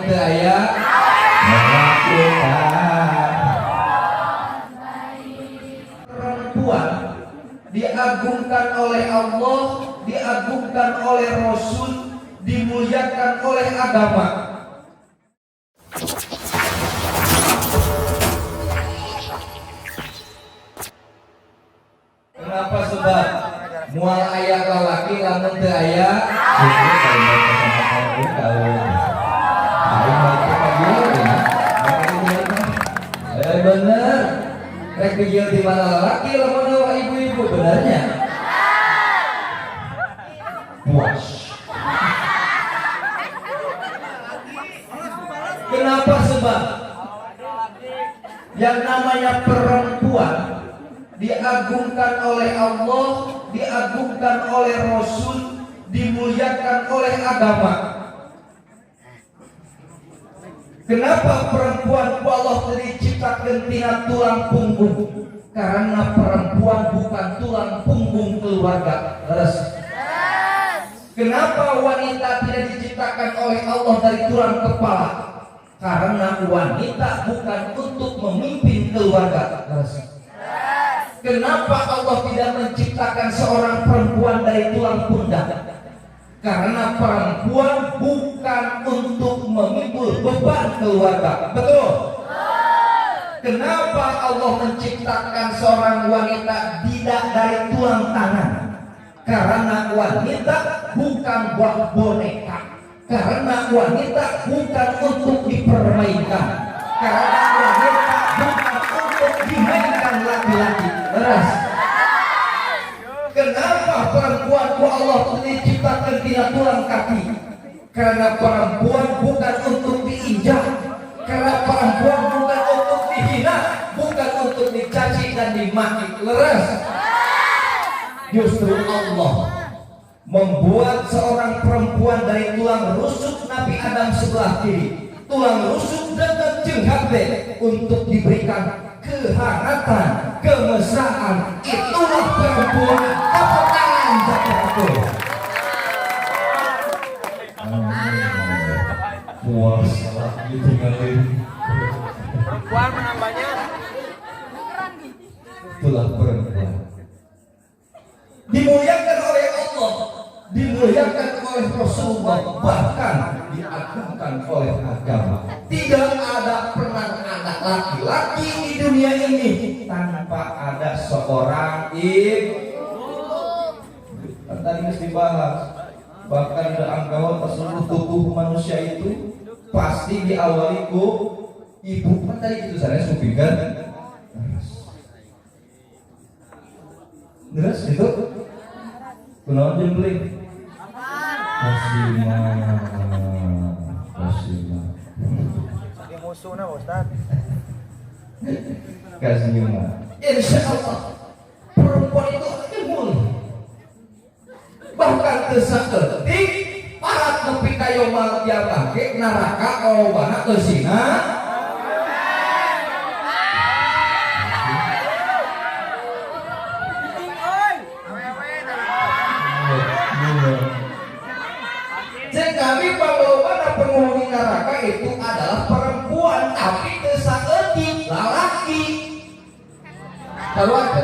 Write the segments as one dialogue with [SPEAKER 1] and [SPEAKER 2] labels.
[SPEAKER 1] lamun teu aya melakukan. Perempuan diagungkan oleh Allah, diagungkan oleh Rasul, dimuliakan oleh agama. Kenapa sebab mual aya lalaki lamun teu aya bener rek dijieun di mana lalaki lamun ibu-ibu benernya puas. Kenapa sebab yang namanya perempuan diagungkan oleh Allah, diagungkan oleh Rasul, dimuliakan oleh agama. Kenapa perempuan ku Allah diciptakan tina tulang punggung? Karena perempuan bukan tulang punggung keluarga. Kenapa wanita tidak diciptakan oleh Allah dari tulang kepala? Karena wanita bukan untuk memimpin keluarga. Kenapa Allah tidak menciptakan seorang perempuan dari tulang pundak? Karena perempuan bukan untuk memikul beban keluarga. Betul? Kenapa Allah menciptakan seorang wanita tidak dari tulang tangan? Karena wanita bukan buat boneka. Karena wanita bukan untuk dipermainkan. Karena wanita bukan untuk dimainkan laki-laki. Beras. Kenapa perempuan ku Allah diciptakan tina tulang kaki? Karena perempuan bukan untuk diinjak. Karena perempuan bukan untuk dihina, bukan untuk dicaci dan dimaki. Leres. Justru Allah membuat seorang perempuan dari tulang rusuk Nabi Adam sebelah kiri, tulang rusuk dekat jenghate, untuk diberikan kehangatan, kemesraan. Itulah perempuan. Tepuk tangan jatuh. Puas lagi tinggalin.
[SPEAKER 2] Perempuan menambahnya.
[SPEAKER 1] Itulah perempuan. Dimuliakan oleh Allah, dimuliakan oleh Rasulullah, bahkan diagungkan oleh agama. Tidak ada pernah anak laki-laki di dunia ini tanpa ada seorang ibu. Tadi harus dibahas. Bahkan dalam anggawan seluruh tubuh manusia itu pasti diawali ku ibu. Kan tadi itu saya supingkan. Terus itu kunaon jembling? Kasih
[SPEAKER 2] Di musuhnya Ustaz.
[SPEAKER 1] mah. Insya Allah perempuan itu ilmu. Bahkan kesaketik parat nepi ka yaumul qiyamah neraka olobana keusina. Kami pangloba penghuni neraka itu adalah perempuan, tapi kesaketik lelaki. Kalau ada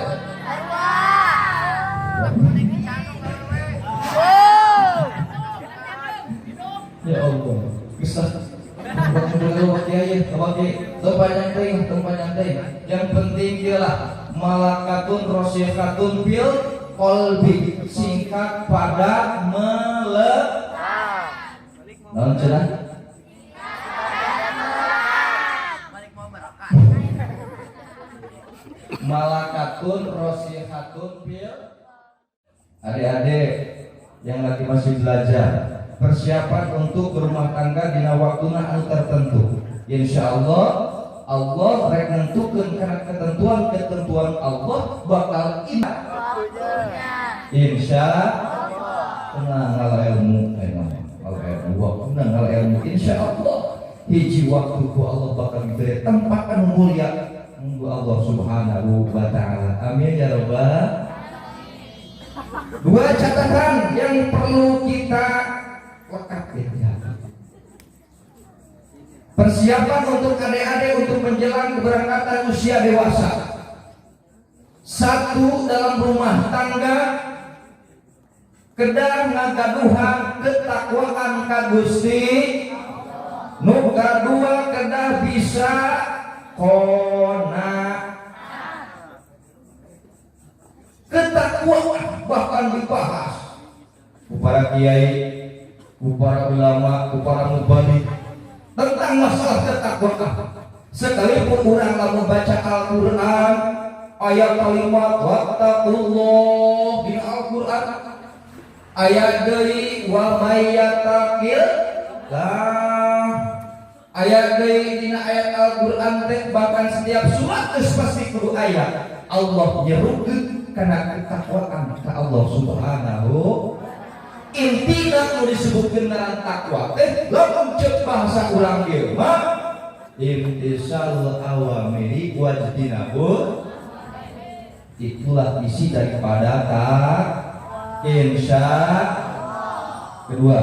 [SPEAKER 1] ya Allah, bisa yang penting ialah malakatun rosyakatun bil qalbi, singkat padat melekat. Naon cenah? Malakatun rosyakatun bil. Adik-adik yang lagi masih belajar, persiapan untuk berumah tangga dina waktuna anu tertentu. Insyaallah Allah rek nentukeun karena ketentuan Allah bakal indah. Insyaallah. Tenang ilmu kalau ilmu insyaallah hiji waktu ku Allah bakal diberi tempat anu mulia ku Allah Subhanahu wa taala. Amin ya rabbal. Dua catatan yang perlu kita lekat di hati. Persiapan untuk adik-adik untuk menjelang keberangkatan usia dewasa. Satu, dalam rumah tangga kedah ngagaduhan ketakwaan ka Gusti. Nu kadua kedah bisa kona ketakwaan bahkan dibahas ku para kiai, ku para ulama, ku para mubalik tentang masalah ketakwaan. Sekalipun orang lamun baca Al-Quran ayat kalimat wattaqullah di Al-Quran, ayat deui wa may yattaqillah, ayat deui dina ayat Al-Quran teh bahkan setiap surat geus pasti kudu ayat Allah nyerukeun kana ketakwaan ka Allah Subhanahu. Intina nu disebutkeun dalam takwa teh lamun ceuk bahasa urang ieu mah imtisal awamiri wajtinabul, itulah isi daripada insya. Kedua,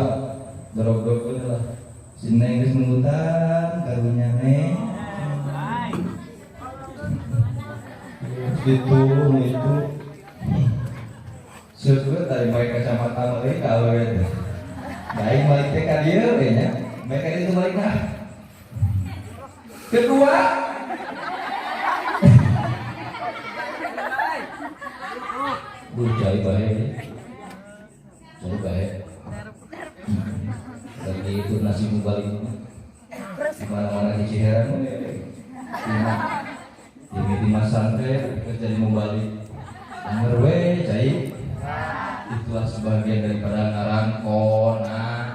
[SPEAKER 1] dorog-dorog lah sineng geus mengutan karunya neng itu syukur dari baik kacamata mereka kalau itu baik balik ke dia kayaknya mereka itu balik nah. Kedua, cari baik lagi itu nasi mubalik di mana-mana di Ciherang di Masan teh kerja di mubalik ngerwe cai. Itulah sebagian daripada ngaran kona.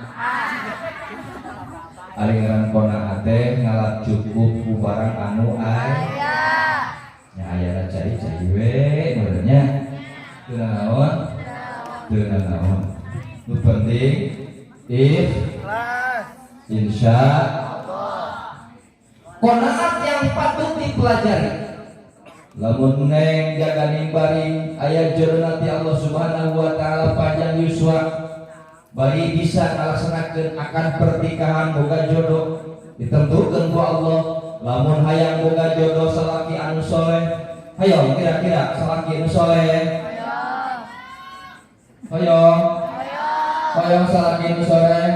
[SPEAKER 1] Ari ngaran kona teh ngalap cukup ku barang anu aya. Nya aya cai we benernya. Teu naon? Teu naon. Nu penting ikhlas. Insya Allah. Qanaat yang patut dipelajari. Lamun neng jaga nimbari aya jodoh nanti Allah Subhanahu wa taala panjang yuswa bari bisa ngalaksanakeun akan pernikahan boga jodoh ditentukeun ku Allah. Lamun hayang boga jodoh salaki anu soleh, hayo kira-kira salaki anu soleh, hayo salaki anu soleh,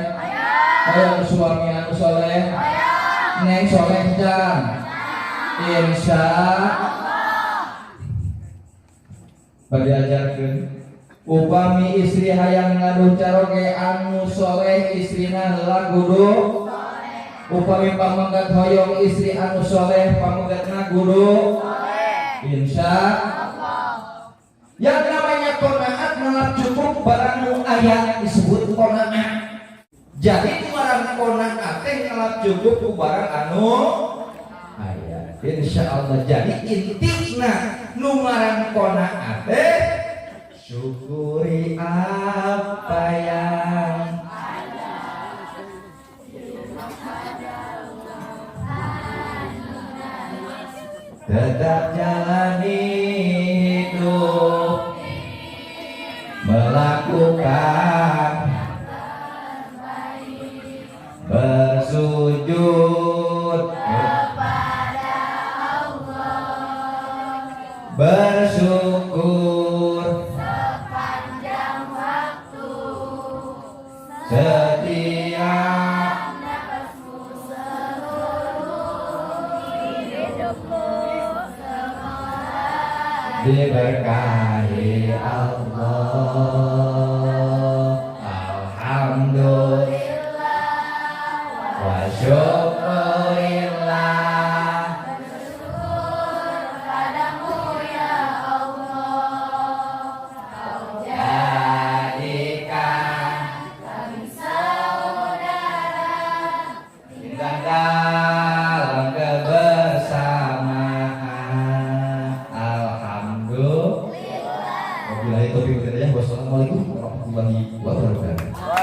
[SPEAKER 1] hayo suami anu soleh, neng soleh jan insya diajarkeun upami istri hayang ngaduh caroge anu soleh istrina heula kudu soleh. Upami pamanggat hoyong istri anu soleh pamanggatna kudu soleh. Insya Allah. Yang namanya qanaat ngalap cukup barang nu aya disebut qanaat. Jadi barang qanaat teh ngalap cukup ku barang anu aya. Insya Allah. Jadi intina nu ngaran qanaat teh syukuri apa yang ada, tetap jalani hidup melakukan bersujud kepada Allah, bersyukur sepanjang waktu, setiap nafasku, seluruh hidupku, semoga diberkahi Allah. Alhamdulillah wa syukurillah. Dalam kebersamaan. Alhamdulillah. Wabillahi taufiq wal hidayah. Wassalamualaikum warahmatullahi wabarakatuh.